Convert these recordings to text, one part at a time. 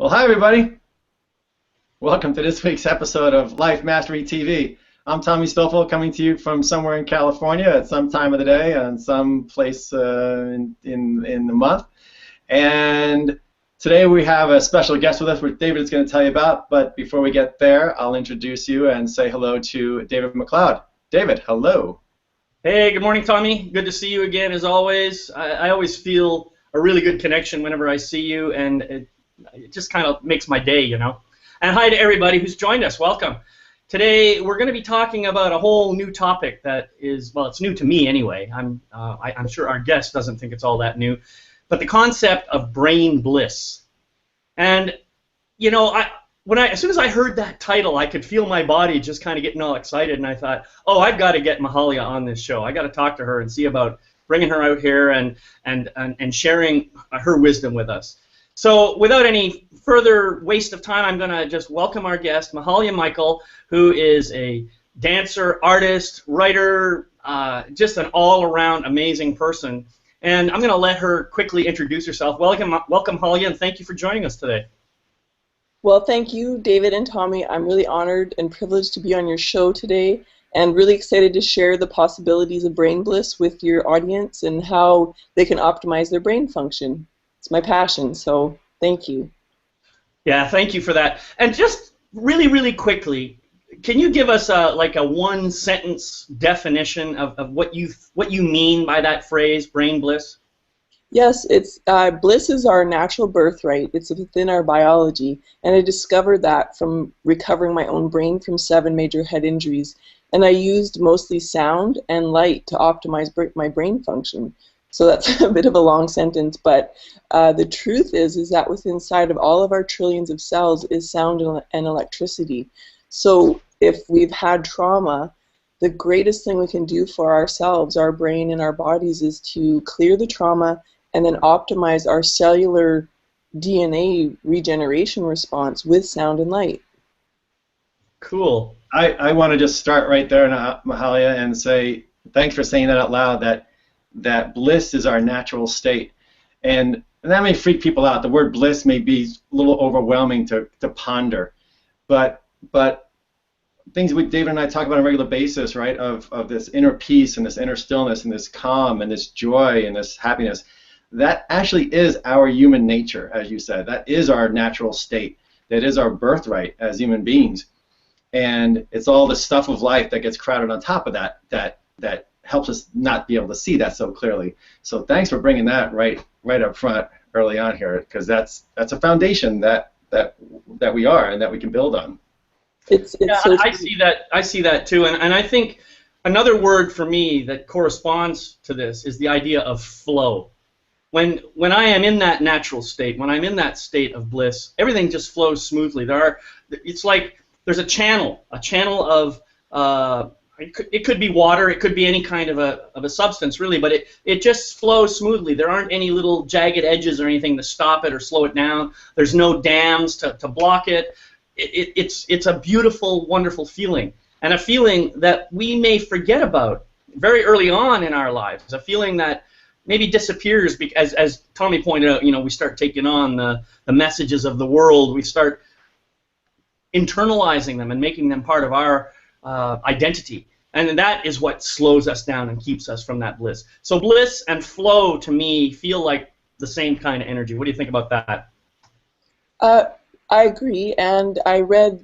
Well, hi everybody. Welcome to this week's episode of Life Mastery TV. I'm Tommy Stoffel, coming to you from somewhere in California at some time of the day and some place in the month. And today we have a special guest with us, which David is going to tell you about. But before we get there, I'll introduce you and say hello to David McLeod. David, hello. Hey, good morning, Tommy. Good to see you again, as always. I always feel a really good connection whenever I see you, and it just kind of makes my day, you know. And hi to everybody who's joined us. Welcome. Today we're going to be talking about a whole new topic that is, well, it's new to me anyway. I'm sure our guest doesn't think it's all that new, but the concept of brain bliss. And you know, as soon as I heard that title, I could feel my body just kind of getting all excited, and I thought, oh, I've got to get Mahalia on this show. I got to talk to her and see about bringing her out here and sharing her wisdom with us. So without any further waste of time, I'm going to just welcome our guest, Mahalia Michael, who is a dancer, artist, writer, just an all-around amazing person. And I'm going to let her quickly introduce herself. Welcome, Mahalia, and thank you for joining us today. Well, thank you, David and Tommy. I'm really honored and privileged to be on your show today, and really excited to share the possibilities of brain bliss with your audience and how they can optimize their brain function. It's my passion, so thank you. Yeah, thank you for that. And just really, really quickly, can you give us a one-sentence definition of what you mean by that phrase, brain bliss? Yes, it's bliss is our natural birthright. It's within our biology, and I discovered that from recovering my own brain from 7 major head injuries. And I used mostly sound and light to optimize my brain function. So that's a bit of a long sentence, but the truth is that within inside of all of our trillions of cells is sound and electricity. So if we've had trauma, the greatest thing we can do for ourselves, our brain and our bodies, is to clear the trauma and then optimize our cellular DNA regeneration response with sound and light. Cool. I want to just start right there, Mahalia, and say thanks for saying that out loud, that bliss is our natural state. And that may freak people out. The word bliss may be a little overwhelming to ponder. But things David and I talk about on a regular basis, right, of this inner peace and this inner stillness and this calm and this joy and this happiness, that actually is our human nature, as you said. That is our natural state. That is our birthright as human beings. And it's all the stuff of life that gets crowded on top of that helps us not be able to see that so clearly. So thanks for bringing that right up front early on here, because that's a foundation that we are and that we can build on. It's yeah, so I see that too, and I think another word for me that corresponds to this is the idea of flow. When I am in that natural state, when I'm in that state of bliss, everything just flows smoothly. It's like there's a channel of it could be water, it could be any kind of a substance really, but it just flows smoothly. There aren't any little jagged edges or anything to stop it or slow it down. There's no dams to block it. It's a beautiful, wonderful feeling, and a feeling that we may forget about very early on in our lives, a feeling that maybe disappears because, as Tommy pointed out, you know, we start taking on the messages of the world, we start internalizing them and making them part of our identity, and that is what slows us down and keeps us from that bliss. So bliss and flow to me feel like the same kind of energy. What do you think about that? I agree, and I read,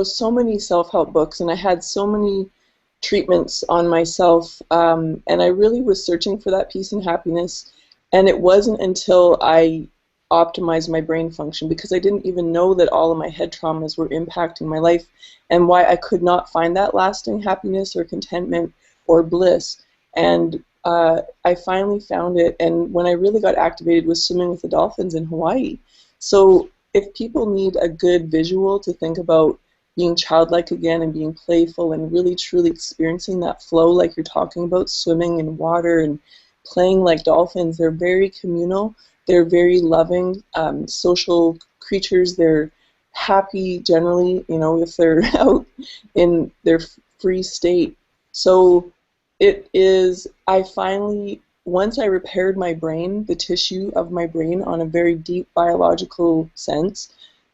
so many self-help books, and I had so many treatments on myself, and I really was searching for that peace and happiness, and it wasn't until I optimize my brain function, because I didn't even know that all of my head traumas were impacting my life and why I could not find that lasting happiness or contentment or bliss. And I finally found it, and when I really got activated was swimming with the dolphins in Hawaii. So if people need a good visual to think about being childlike again and being playful and really truly experiencing that flow like you're talking about, swimming in water and playing like dolphins, they're very communal. They're very loving, social creatures. They're happy generally, if they're out in their free state. So it is, I finally, once I repaired my brain, the tissue of my brain on a very deep biological sense,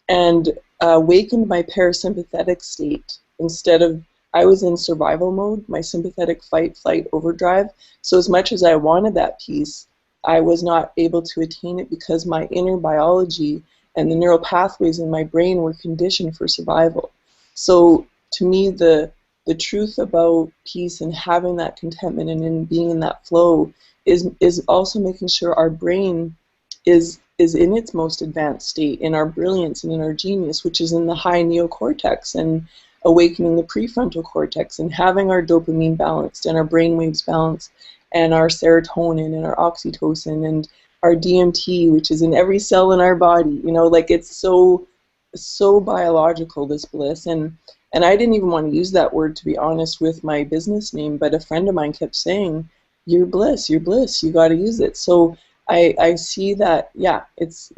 and awakened my parasympathetic state. Instead of, I was in survival mode, my sympathetic fight, flight, overdrive. So as much as I wanted that peace, I was not able to attain it because my inner biology and the neural pathways in my brain were conditioned for survival. So to me, the truth about peace and having that contentment and in being in that flow is also making sure our brain is in its most advanced state, in our brilliance and in our genius, which is in the high neocortex, and awakening the prefrontal cortex and having our dopamine balanced and our brain waves balanced and our serotonin and our oxytocin and our DMT, which is in every cell in our body. You know, like it's so biological, this bliss. And I didn't even want to use that word, to be honest, with my business name, but a friend of mine kept saying, you're bliss, you got to use it. So I see that, yeah, it's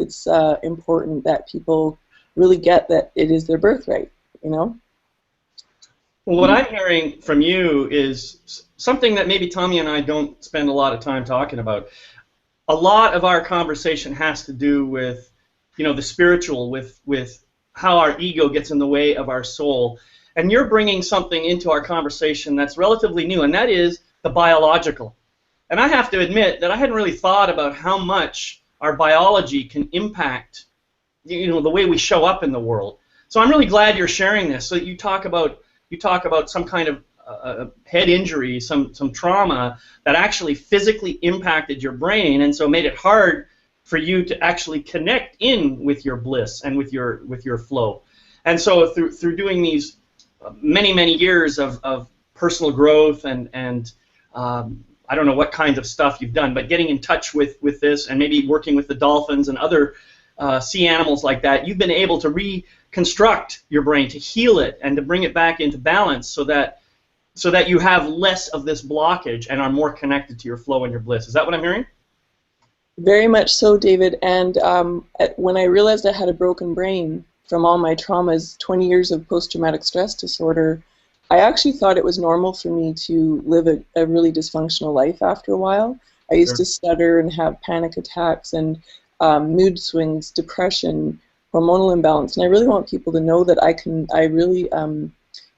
important that people really get that it is their birthright, you know? Well, what I'm hearing from you is something that maybe Tommy and I don't spend a lot of time talking about. A lot of our conversation has to do with, you know, the spiritual, with how our ego gets in the way of our soul. And you're bringing something into our conversation that's relatively new, and that is the biological. And I have to admit that I hadn't really thought about how much our biology can impact, you know, the way we show up in the world. So I'm really glad you're sharing this. So you talk about some kind of head injury, some trauma that actually physically impacted your brain, and so made it hard for you to actually connect in with your bliss and with your flow. And so through doing these many years of personal growth and I don't know what kinds of stuff you've done, but getting in touch with this and maybe working with the dolphins and other sea animals like that, you've been able to reconstruct your brain, to heal it and to bring it back into balance so that you have less of this blockage and are more connected to your flow and your bliss. Is that what I'm hearing? Very much so, David. And when I realized I had a broken brain from all my traumas, 20 years of post-traumatic stress disorder, I actually thought it was normal for me to live a really dysfunctional life after a while. I used to stutter and have panic attacks and mood swings, depression, hormonal imbalance. And I really want people to know that I really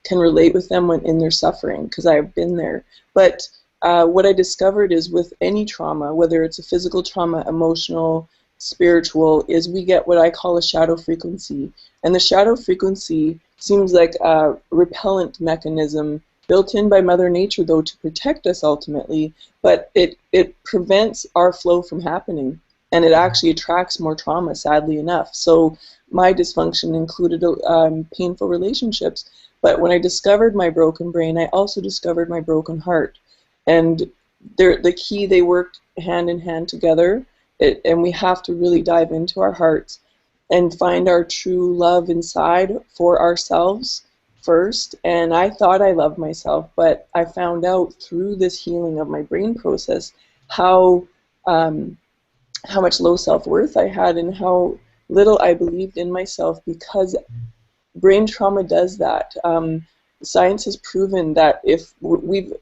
can relate with them when in their suffering, because I've been there. But what I discovered is with any trauma, whether it's a physical trauma, emotional, spiritual, is we get what I call a shadow frequency. And the shadow frequency seems like a repellent mechanism built in by Mother Nature, though, to protect us ultimately, but it prevents our flow from happening, and it actually attracts more trauma, sadly enough. So my dysfunction included painful relationships, but when I discovered my broken brain, I also discovered my broken heart. And the key, they work hand in hand together, and we have to really dive into our hearts and find our true love inside for ourselves first. And I thought I loved myself, but I found out through this healing of my brain process how much low self-worth I had and how little I believed in myself, because brain trauma does that. Science has proven that if we've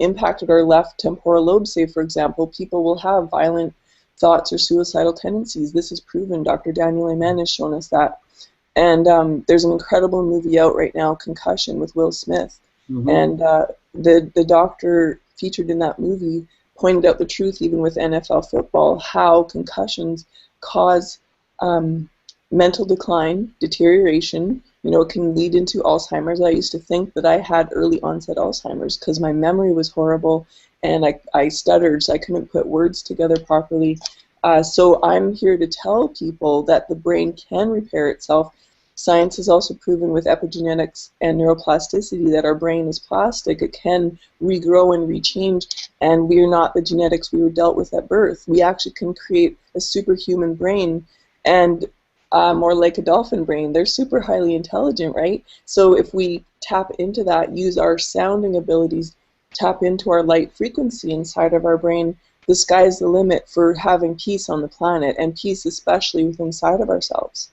impacted our left temporal lobe, say for example, people will have violent thoughts or suicidal tendencies. This is proven. Dr. Daniel Amen has shown us that. And there's an incredible movie out right now, Concussion, with Will Smith. Mm-hmm. And the doctor featured in that movie pointed out the truth, even with NFL football, how concussions cause mental decline, deterioration. You know, it can lead into Alzheimer's. I used to think that I had early onset Alzheimer's because my memory was horrible and I stuttered, so I couldn't put words together properly. So I'm here to tell people that the brain can repair itself. Science has also proven with epigenetics and neuroplasticity that our brain is plastic. It can regrow and rechange, and we are not the genetics we were dealt with at birth. We actually can create a superhuman brain, and more like a dolphin brain. They're super highly intelligent, right? So if we tap into that, use our sounding abilities, tap into our light frequency inside of our brain, the sky's the limit for having peace on the planet, and peace especially within inside of ourselves.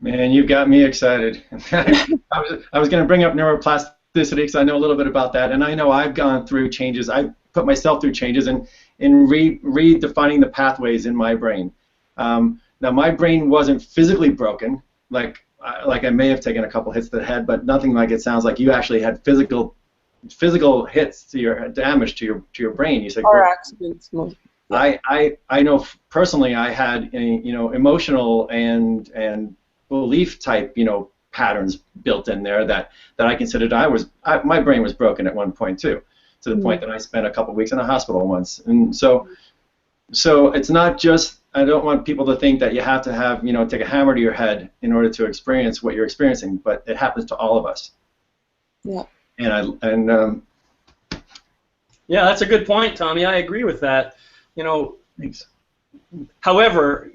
Man, you got me excited. I was going to bring up neuroplasticity because I know a little bit about that, and I know I've gone through changes. I put myself through changes in redefining the pathways in my brain. Now my brain wasn't physically broken, like I may have taken a couple hits to the head, but nothing like it sounds like you actually had physical hits to your damage to your brain. You said Car accidents. Yeah. I know personally I had emotional and belief type patterns built in there that I considered my brain was broken at one point too, to the point that I spent a couple weeks in a hospital once. And so it's not just, I don't want people to think that you have to have take a hammer to your head in order to experience what you're experiencing, but it happens to all of us. Yeah. Yeah, that's a good point, Tommy. I agree with that. Thanks. However,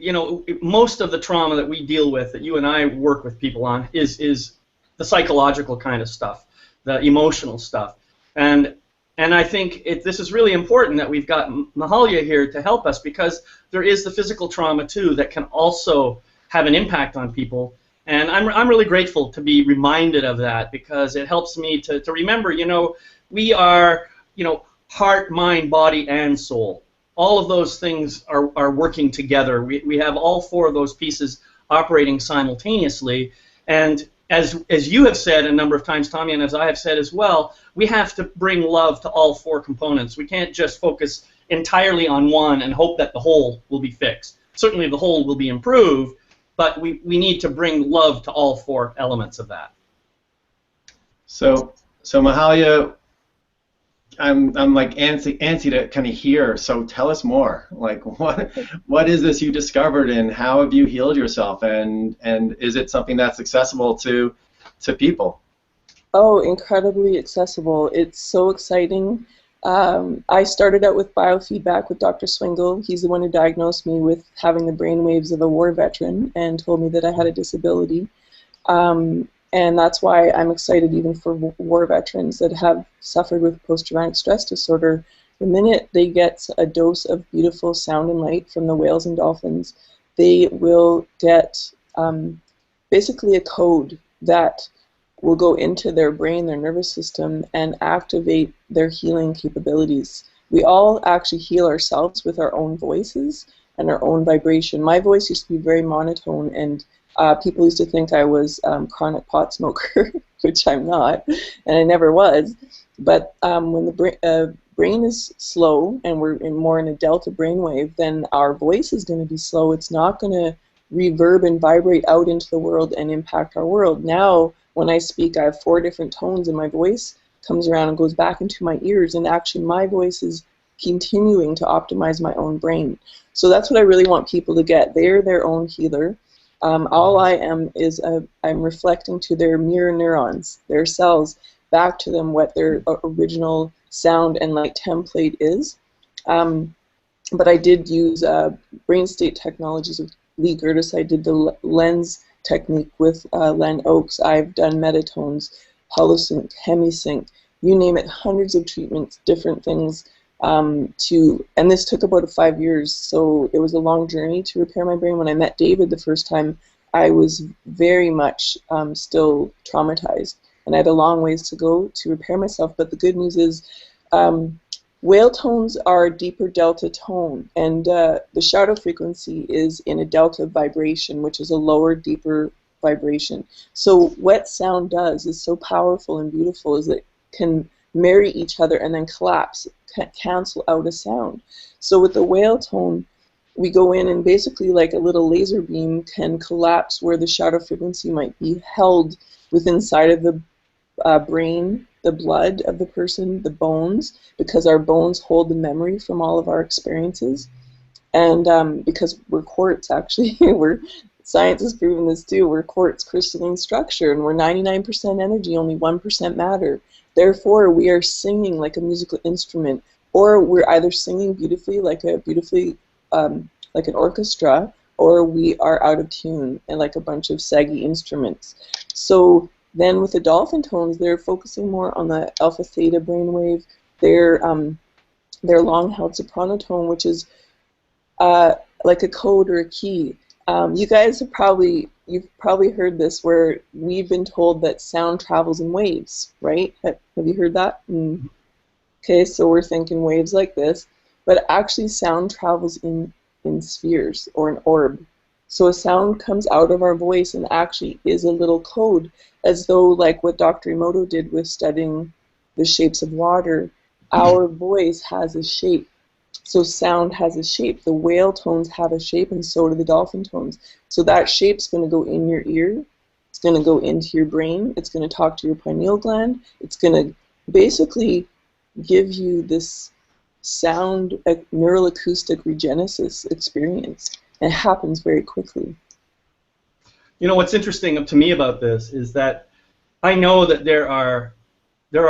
most of the trauma that we deal with, that you and I work with people on, is the psychological kind of stuff, the emotional stuff, and I think this is really important that we've got Mahalia here to help us, because there is the physical trauma too that can also have an impact on people, and I'm really grateful to be reminded of that, because it helps me to remember, we are, heart, mind, body, and soul. All of those things are working together. We have all four of those pieces operating simultaneously, and as you have said a number of times, Tommy, and as I have said as well, we have to bring love to all four components. We can't just focus entirely on one and hope that the whole will be fixed. Certainly the whole will be improved, but we need to bring love to all four elements of that. So Mahalia, I'm like antsy to kind of hear. So tell us more. Like what is this you discovered, and how have you healed yourself, and is it something that's accessible to people? Oh, incredibly accessible. It's so exciting. I started out with biofeedback with Dr. Swingle. He's the one who diagnosed me with having the brainwaves of a war veteran and told me that I had a disability. And that's why I'm excited even for war veterans that have suffered with post-traumatic stress disorder. The minute they get a dose of beautiful sound and light from the whales and dolphins, they will get basically a code that will go into their brain, their nervous system, and activate their healing capabilities. We all actually heal ourselves with our own voices and our own vibration. My voice used to be very monotone, and people used to think I was chronic pot smoker, which I'm not, and I never was. But when the brain is slow and we're more in a delta brainwave, then our voice is going to be slow. It's not going to reverb and vibrate out into the world and impact our world. Now, when I speak, I have 4 different tones, and my voice comes around and goes back into my ears, and actually my voice is continuing to optimize my own brain. So that's what I really want people to get. They're their own healer. All I am is I'm reflecting to their mirror neurons, their cells, back to them what their original sound and light template is. But I did use brain state technologies with Lee Gertis. I did the lens technique with Len Oakes. I've done metatones, holosync, hemisync, you name it, hundreds of treatments, different things. And this took about 5 years, so it was a long journey to repair my brain. When I met David the first time, I was very much still traumatized, and I had a long ways to go to repair myself. But the good news is whale tones are a deeper delta tone, and the shadow frequency is in a delta vibration, which is a lower, deeper vibration. So what sound does is so powerful and beautiful is it can marry each other and then collapse, cancel out a sound. So with the whale tone, we go in and basically like a little laser beam can collapse where the shadow frequency might be held within inside of the brain, the blood of the person, the bones, because our bones hold the memory from all of our experiences. And because we're quartz, actually, science has proven this too, we're quartz crystalline structure, and we're 99% energy, only 1% matter. Therefore, we are singing like a musical instrument, or we're either singing beautifully, like an orchestra, or we are out of tune and like a bunch of saggy instruments. So then with the dolphin tones, they're focusing more on the alpha theta brainwave, their long-held soprano tone, which is like a code or a key. You guys you've probably heard this, where we've been told that sound travels in waves, right? Have you heard that? Okay, so we're thinking waves like this, but actually sound travels in spheres or an orb. So a sound comes out of our voice and actually is a little code, as though like what Dr. Emoto did with studying the shapes of water, our voice has a shape. So sound has a shape. The whale tones have a shape, and so do the dolphin tones. So that shape's going to go in your ear. It's going to go into your brain. It's going to talk to your pineal gland. It's going to basically give you this sound neuroacoustic regenesis experience. And it happens very quickly. You know, what's interesting to me about this is that I know that there are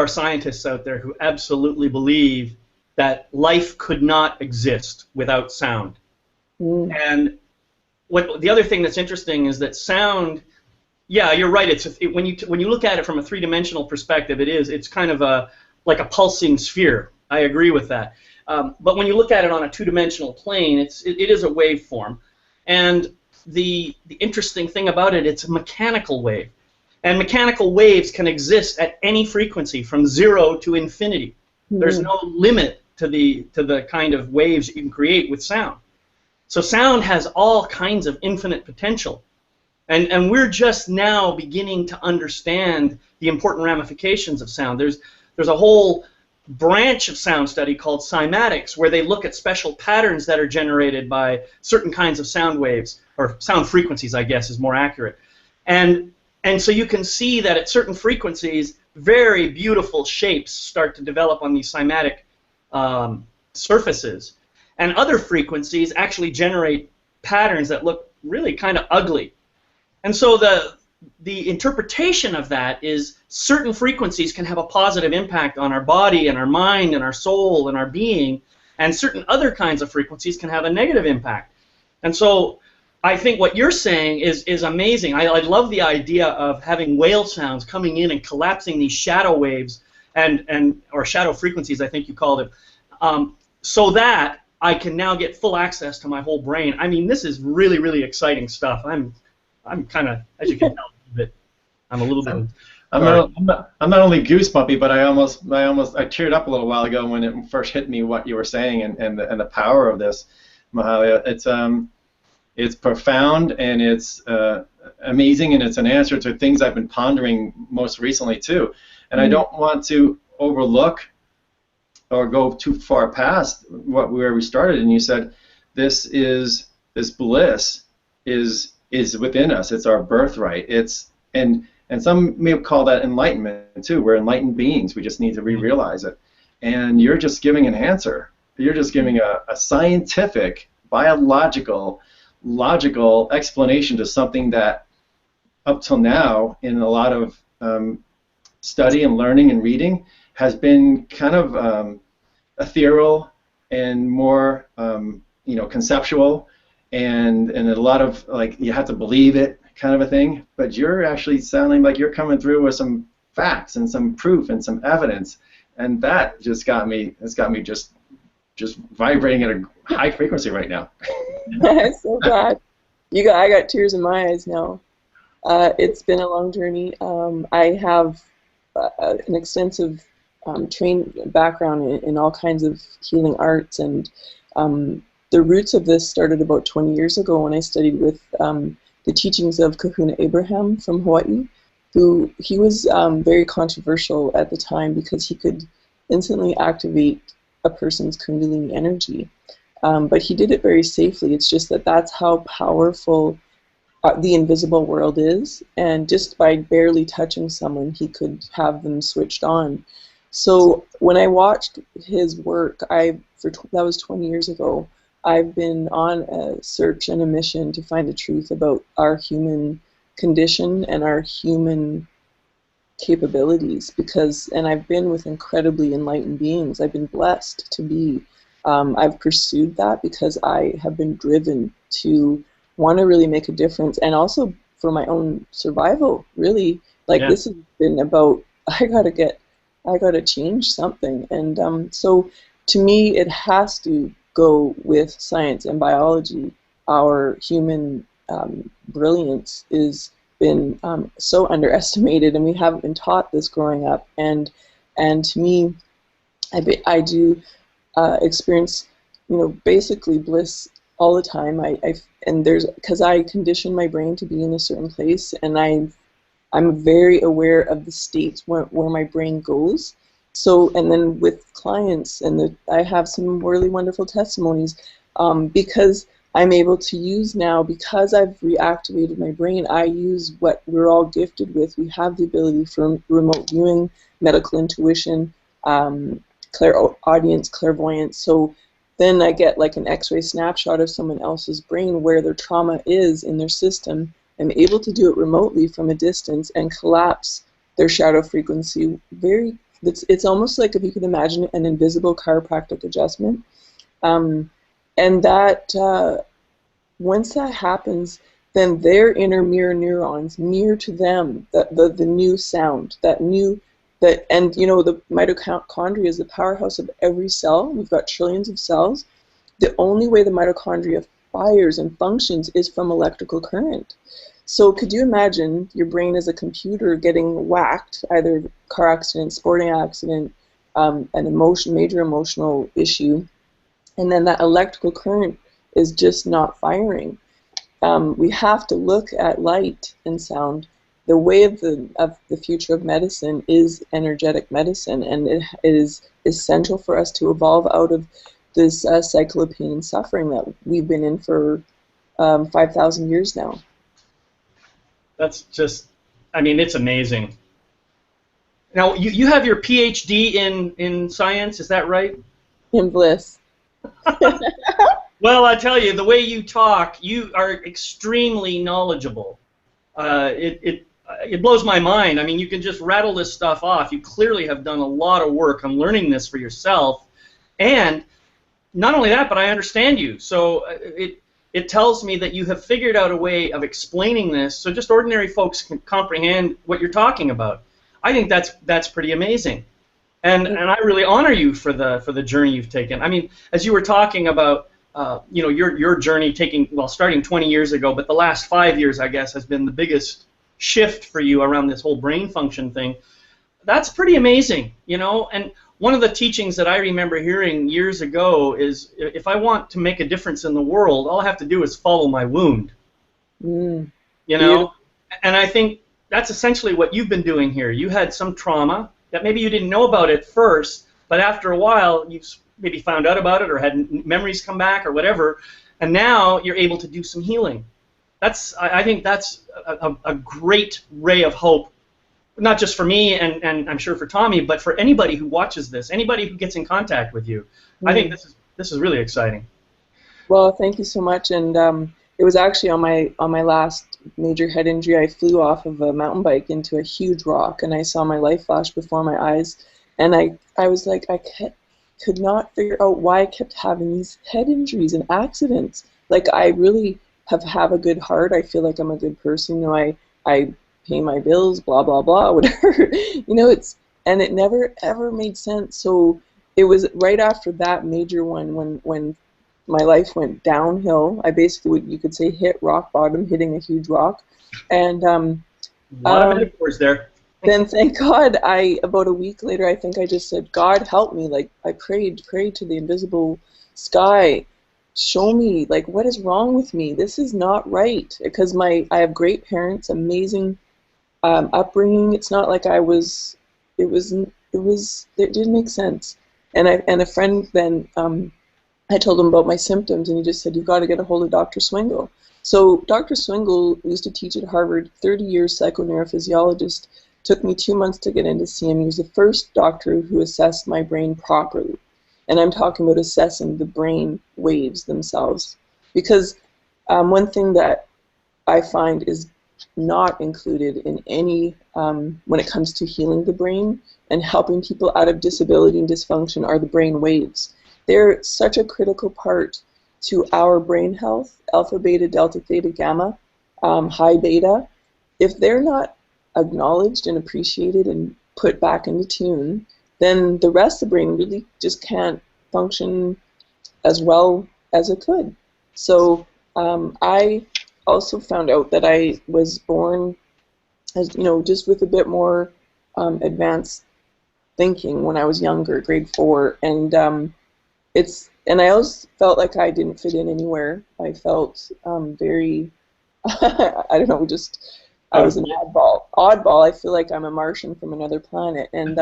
scientists out there who absolutely believe that life could not exist without sound. And the other thing that's interesting is that sound, yeah, you're right. When you look at it from a three-dimensional perspective, it's kind of like a pulsing sphere. I agree with that. But when you look at it on a two-dimensional plane, it is a waveform. And the interesting thing about it, it's a mechanical wave. And mechanical waves can exist at any frequency from 0 to infinity. There's no limit to the kind of waves you can create with sound. So sound has all kinds of infinite potential. And we're just now beginning to understand the important ramifications of sound. There's a whole branch of sound study called cymatics, where they look at special patterns that are generated by certain kinds of sound waves, or sound frequencies, I guess is more accurate. And so you can see that at certain frequencies, very beautiful shapes start to develop on these cymatic surfaces. And other frequencies actually generate patterns that look really kind of ugly. And so the interpretation of that is certain frequencies can have a positive impact on our body and our mind and our soul and our being, and certain other kinds of frequencies can have a negative impact. And so I think what you're saying is amazing. I love the idea of having whale sounds coming in and collapsing these shadow waves or shadow frequencies, I think you called it, so that I can now get full access to my whole brain. I mean, this is really, really exciting stuff. I'm kind of, as you can tell, I'm a little bit. I'm not only goosebumpy, but I teared up a little while ago when it first hit me what you were saying and the power of this, Mahalia. It's profound and it's amazing, and it's an answer to things I've been pondering most recently too. And I don't want to overlook or go too far past where we started. And you said this bliss is within us. It's our birthright. And some may call that enlightenment too. We're enlightened beings. We just need to realize it. And you're just giving an answer. You're just giving a scientific, biological, logical explanation to something that up till now in a lot of study and learning and reading has been kind of ethereal and more conceptual and a lot of like you have to believe it kind of a thing. But you're actually sounding like you're coming through with some facts and some proof and some evidence, and that just got me. It's got me just vibrating at a high frequency right now. I'm so glad. I got tears in my eyes now. It's been a long journey. I have an extensive trained background in all kinds of healing arts, and the roots of this started about 20 years ago when I studied with the teachings of Kahuna Abraham from Hawaii, he was very controversial at the time because he could instantly activate a person's Kundalini energy. But he did it very safely. It's just that's how powerful the invisible world is, and just by barely touching someone, he could have them switched on. So when I watched his work, that was 20 years ago, I've been on a search and a mission to find the truth about our human condition and our human capabilities, and I've been with incredibly enlightened beings. I've been blessed to be. I've pursued that because I have been driven to want to really make a difference, and also for my own survival, really. This has been about, I gotta change something. And so to me, it has to go with science and biology. Our human brilliance is been so underestimated, and we haven't been taught this growing up. And to me, I do experience, basically bliss all the time. And there's, because I condition my brain to be in a certain place, and I'm very aware of the states where my brain goes. So, and then with clients, and I have some really wonderful testimonies, because I'm able to use now, because I've reactivated my brain, I use what we're all gifted with. We have the ability for remote viewing, medical intuition, clairaudience, clairvoyance. So then I get like an X-ray snapshot of someone else's brain where their trauma is in their system. I'm able to do it remotely from a distance and collapse their shadow frequency. It's almost like, if you could imagine, an invisible chiropractic adjustment. And that once that happens, then their inner mirror neurons mirror to them the new sound, and you know, the mitochondria is the powerhouse of every cell. We've got trillions of cells. The only way the mitochondria fires and functions is from electrical current. So could you imagine your brain as a computer getting whacked, either car accident, sporting accident, an major emotional issue, and then that electrical current is just not firing? We have to look at light and sound. The way of the future of medicine is energetic medicine, and it is essential for us to evolve out of this cycle of pain and suffering that we've been in for 5,000 years now. That's just, I mean, it's amazing. Now, you have your PhD in science, is that right? In Bliss. Well, I tell you, the way you talk, you are extremely knowledgeable. It blows my mind. I mean, you can just rattle this stuff off. You clearly have done a lot of work on learning this for yourself. And not only that, but I understand you. So it tells me that you have figured out a way of explaining this so just ordinary folks can comprehend what you're talking about. I think that's pretty amazing. And I really honor you for the journey you've taken. I mean, as you were talking about you know, your journey starting 20 years ago, but the last 5 years, I guess, has been the biggest shift for you around this whole brain function thing. That's pretty amazing, you know. And one of the teachings that I remember hearing years ago is, if I want to make a difference in the world, all I have to do is follow my wound. You know? And I think that's essentially what you've been doing here. You had some trauma that maybe you didn't know about at first, but after a while you've maybe found out about it or had memories come back or whatever, and now you're able to do some healing. I think that's a great ray of hope, not just for me and I'm sure for Tommy, but for anybody who watches this, anybody who gets in contact with you. I think this is really exciting. Well, thank you so much. And it was actually on my last major head injury. I flew off of a mountain bike into a huge rock, and I saw my life flash before my eyes, and I was like, could not figure out why I kept having these head injuries and accidents. Like, I really have a good heart. I feel like I'm a good person. You know, I pay my bills, blah blah blah, whatever. You know, and it never ever made sense. So it was right after that major one when my life went downhill. I basically, you could say, hit rock bottom, hitting a huge rock, and a lot of metaphors there. Then thank God, about a week later, I think I just said, God help me. Like, I prayed to the invisible sky, show me, like, what is wrong with me? This is not right. Because I have great parents, amazing upbringing. It's not like it didn't make sense. And a friend then, I told him about my symptoms, and he just said, you've got to get a hold of Dr. Swingle. So Dr. Swingle used to teach at Harvard, 30 years psychoneurophysiologist. Took me 2 months to get in to see him. He was the first doctor who assessed my brain properly. And I'm talking about assessing the brain waves themselves. Because one thing that I find is not included in any, when it comes to healing the brain and helping people out of disability and dysfunction, are the brain waves. They're such a critical part to our brain health, alpha, beta, delta, theta, gamma, high beta. If they're not acknowledged and appreciated and put back into tune, then the rest of the brain really just can't function as well as it could. So I also found out that I was born, as you know, just with a bit more advanced thinking when I was younger, grade 4, and and I always felt like I didn't fit in anywhere. I felt very, I don't know, just I was an oddball. Oddball. I feel like I'm a Martian from another planet, and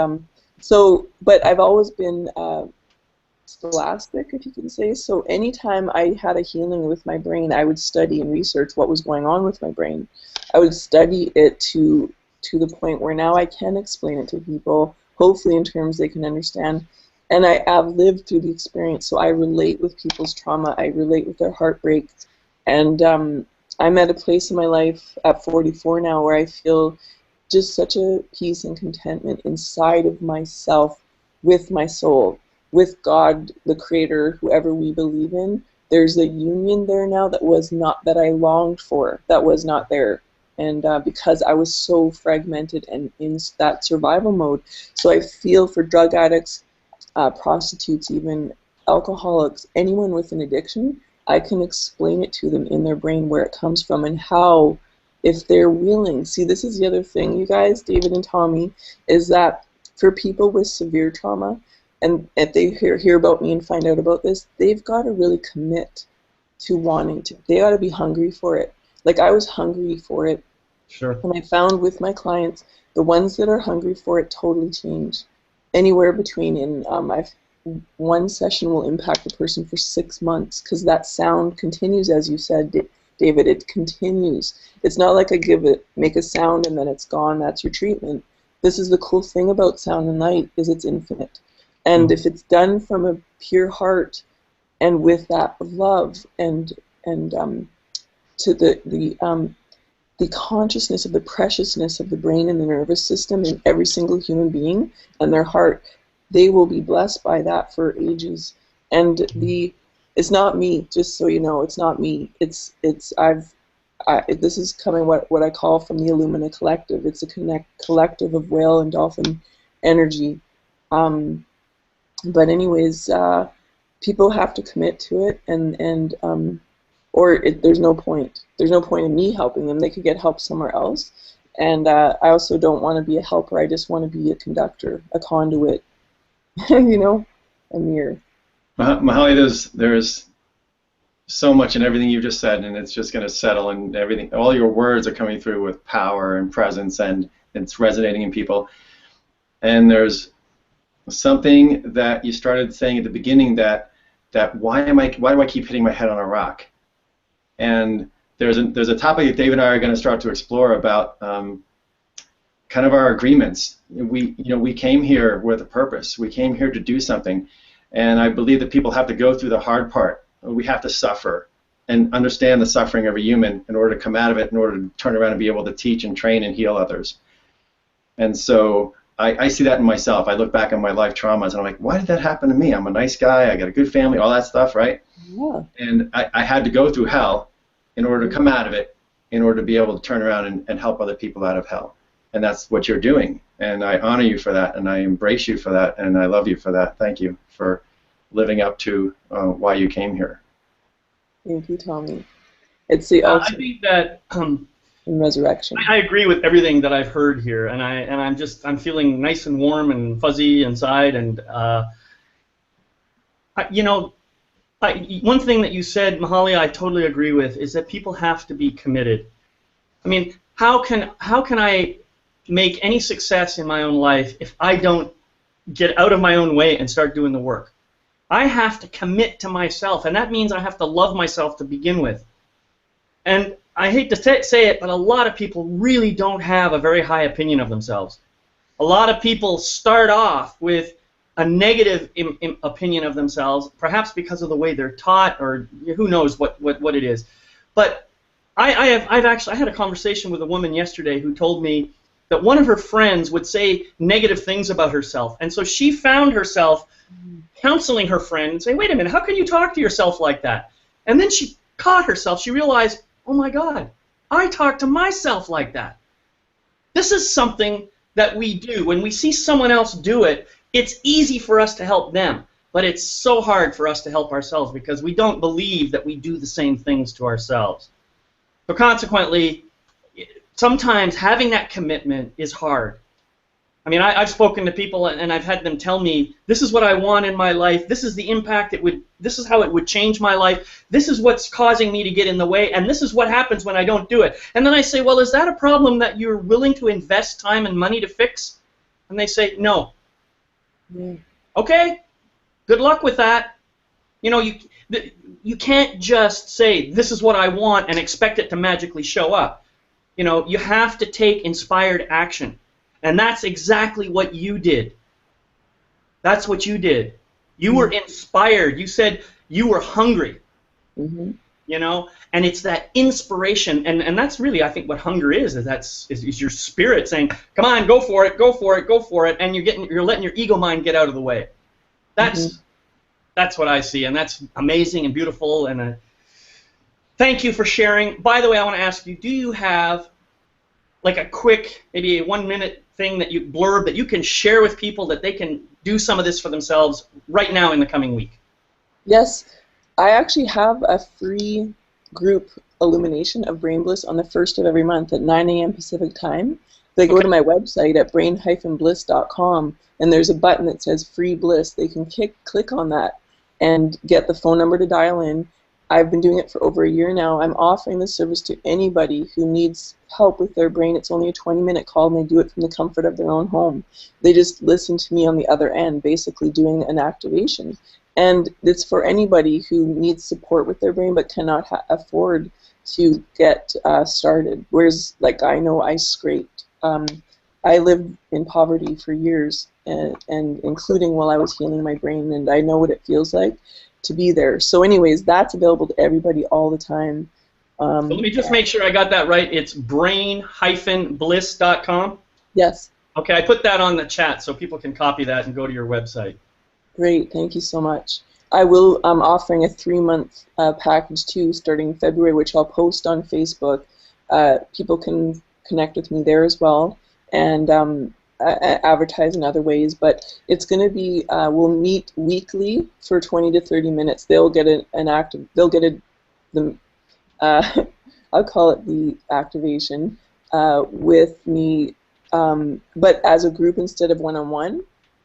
but I've always been scholastic, if you can say. So anytime I had a healing with my brain, I would study and research what was going on with my brain. I would study it to the point where now I can explain it to people, hopefully in terms they can understand. And I have lived through the experience, so I relate with people's trauma. I relate with their heartbreak. And I'm at a place in my life at 44 now where I feel just such a peace and contentment inside of myself, with my soul, with God, the Creator, whoever we believe in. There's a union there now that I longed for, that was not there. And because I was so fragmented and in that survival mode. So I feel for drug addicts, prostitutes, even alcoholics, anyone with an addiction, I can explain it to them in their brain where it comes from and how, if they're willing. See, this is the other thing, you guys, David and Tommy, is that for people with severe trauma, and if they hear about me and find out about this, they've got to really commit to wanting to. They got to be hungry for it. Like I was hungry for it. Sure. And I found with my clients, the ones that are hungry for it totally change. Anywhere between, one session will impact a person for 6 months because that sound continues, as you said, David, it continues. It's not like make a sound and then it's gone, that's your treatment. This is the cool thing about sound and light, is it's infinite. And if it's done from a pure heart and with that love and to the consciousness of the preciousness of the brain and the nervous system in every single human being and their heart, they will be blessed by that for ages. And it's not me, just so you know, it's not me. This is coming what I call from the Illumina Collective. It's a collective of whale and dolphin energy. But anyways, people have to commit to it, there's no point. There's no point in me helping them. They could get help somewhere else. And I also don't want to be a helper. I just want to be a conductor, a conduit, a mirror. Mahalia, there's so much in everything you just said, and it's just going to settle, and everything. All your words are coming through with power and presence, and it's resonating in people. And there's something that you started saying at the beginning, that why do I keep hitting my head on a rock? And there's a topic that Dave and I are going to start to explore about kind of our agreements. We came here with a purpose. We came here to do something, and I believe that people have to go through the hard part. We have to suffer and understand the suffering of a human in order to come out of it, in order to turn around and be able to teach and train and heal others. And so I see that in myself. I look back on my life traumas and I'm like, why did that happen to me? I'm a nice guy, I got a good family, all that stuff, right? Yeah. And I had to go through hell in order to come out of it, in order to be able to turn around and help other people out of hell. And that's what you're doing. And I honor you for that, and I embrace you for that, and I love you for that. Thank you for living up to why you came here. Thank you, Tommy. It's the ultimate. I think that in resurrection. I agree with everything that I've heard here, and I'm feeling nice and warm and fuzzy inside, and one thing that you said, Mahalia, I totally agree with, is that people have to be committed. I mean, how can I make any success in my own life if I don't get out of my own way and start doing the work? I have to commit to myself, and that means I have to love myself to begin with. And I hate to say it, but a lot of people really don't have a very high opinion of themselves. A lot of people start off with a negative opinion of themselves, perhaps because of the way they're taught, or who knows what it is. But I had a conversation with a woman yesterday who told me that one of her friends would say negative things about herself, and so she found herself counseling her friend and saying, wait a minute, how can you talk to yourself like that? And then she caught herself. She realized, oh my God, I talk to myself like that. This is something that we do. When we see someone else do it, it's easy for us to help them, but it's so hard for us to help ourselves because we don't believe that we do the same things to ourselves. So consequently, sometimes having that commitment is hard. I mean, I've spoken to people and I've had them tell me, this is what I want in my life, this is the impact this is how it would change my life, this is what's causing me to get in the way, and this is what happens when I don't do it. And then I say, well, is that a problem that you're willing to invest time and money to fix? And they say, no. Mm. Okay, good luck with that. You know, you can't just say, this is what I want and expect it to magically show up. You know, you have to take inspired action. And that's exactly what you did. That's what you did. You were inspired. You said you were hungry. Mm-hmm. You know, and it's that inspiration, and that's really, I think, what hunger is your spirit saying, come on, go for it, go for it, go for it, and you're letting your ego mind get out of the way. That's what I see, and that's amazing and beautiful, and thank you for sharing. By the way, I want to ask you, do you have like a quick, maybe a 1-minute thing that blurb that you can share with people that they can do some of this for themselves right now in the coming week? Yes, I actually have a free group illumination of Brain Bliss on the 1st of every month at 9 a.m. Pacific time. They go to my website at brain-bliss.com, and there's a button that says Free Bliss. They can click on that and get the phone number to dial in. I've been doing it for over a year now. I'm offering this service to anybody who needs help with their brain. It's only a 20-minute call, and they do it from the comfort of their own home. They just listen to me on the other end, basically doing an activation. And it's for anybody who needs support with their brain but cannot afford to get started. Whereas, like, I know I scraped. I lived in poverty for years, and including while I was healing my brain, and I know what it feels like to be there. So anyways, that's available to everybody all the time. So let me just make sure I got that right. It's brain-bliss.com? Yes. Okay, I put that on the chat so people can copy that and go to your website. Great, thank you so much. I'm offering a 3-month package too, starting February, which I'll post on Facebook. People can connect with me there as well, and advertise in other ways. But it's going to be, we'll meet weekly for 20 to 30 minutes. They'll get I'll call it the activation with me, but as a group instead of one-on-one.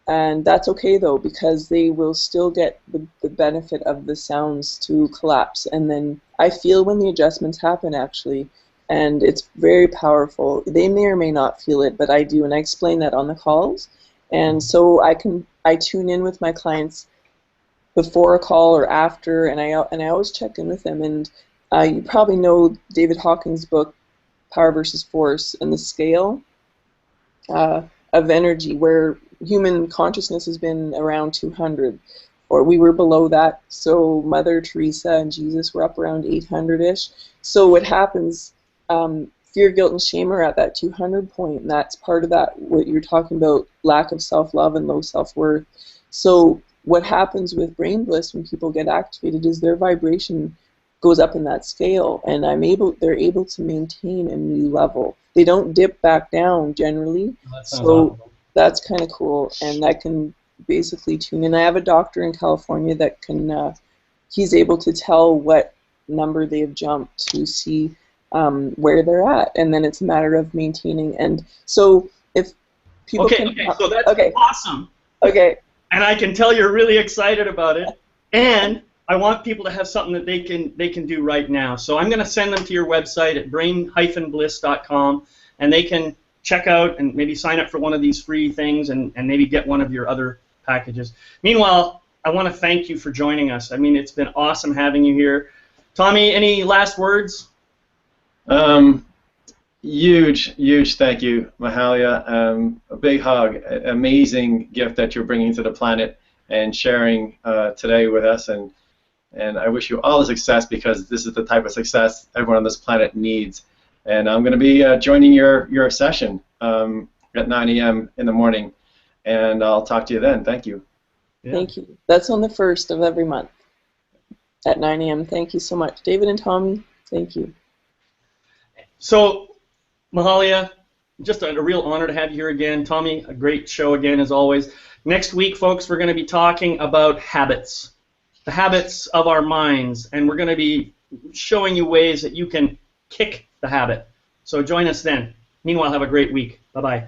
And that's okay though, because they will still get the benefit of the sounds to collapse. And then I feel when the adjustments happen, actually, and it's very powerful. They may or may not feel it, but I do, and I explain that on the calls. And so I tune in with my clients before a call or after, and I always check in with them. And you probably know David Hawkins' book, Power versus Force, and the scale of energy, where human consciousness has been around 200, or we were below that. So Mother Teresa and Jesus were up around 800-ish. So what happens, fear, guilt, and shame are at that 200 point, and that's part of that, what you're talking about, lack of self-love and low self-worth. So what happens with Brain Bliss when people get activated is their vibration goes up in that scale, and they're able to maintain a new level. They don't dip back down generally. Oh, that sounds so awesome. That's kind of cool, and I can basically tune in. I have a doctor in California that can, he's able to tell what number they've jumped to see where they're at, and then it's a matter of maintaining. And so if people Okay, so that's awesome. Okay. And I can tell you're really excited about it, and I want people to have something that they can do right now. So I'm going to send them to your website at brain-bliss.com, and they can check out and maybe sign up for one of these free things and maybe get one of your other packages. Meanwhile, I want to thank you for joining us. I mean, it's been awesome having you here. Tommy, any last words? Huge thank you, Mahalia. A big hug. Amazing gift that you're bringing to the planet and sharing today with us. And I wish you all the success, because this is the type of success everyone on this planet needs. And I'm going to be joining your session at 9 a.m. in the morning, and I'll talk to you then. Thank you. Yeah. Thank you. That's on the 1st of every month at 9 a.m. Thank you so much. David and Tommy, thank you. So, Mahalia, just a real honor to have you here again. Tommy, a great show again as always. Next week, folks, we're going to be talking about habits, the habits of our minds, and we're going to be showing you ways that you can kick the habit. So join us then. Meanwhile, have a great week. Bye-bye.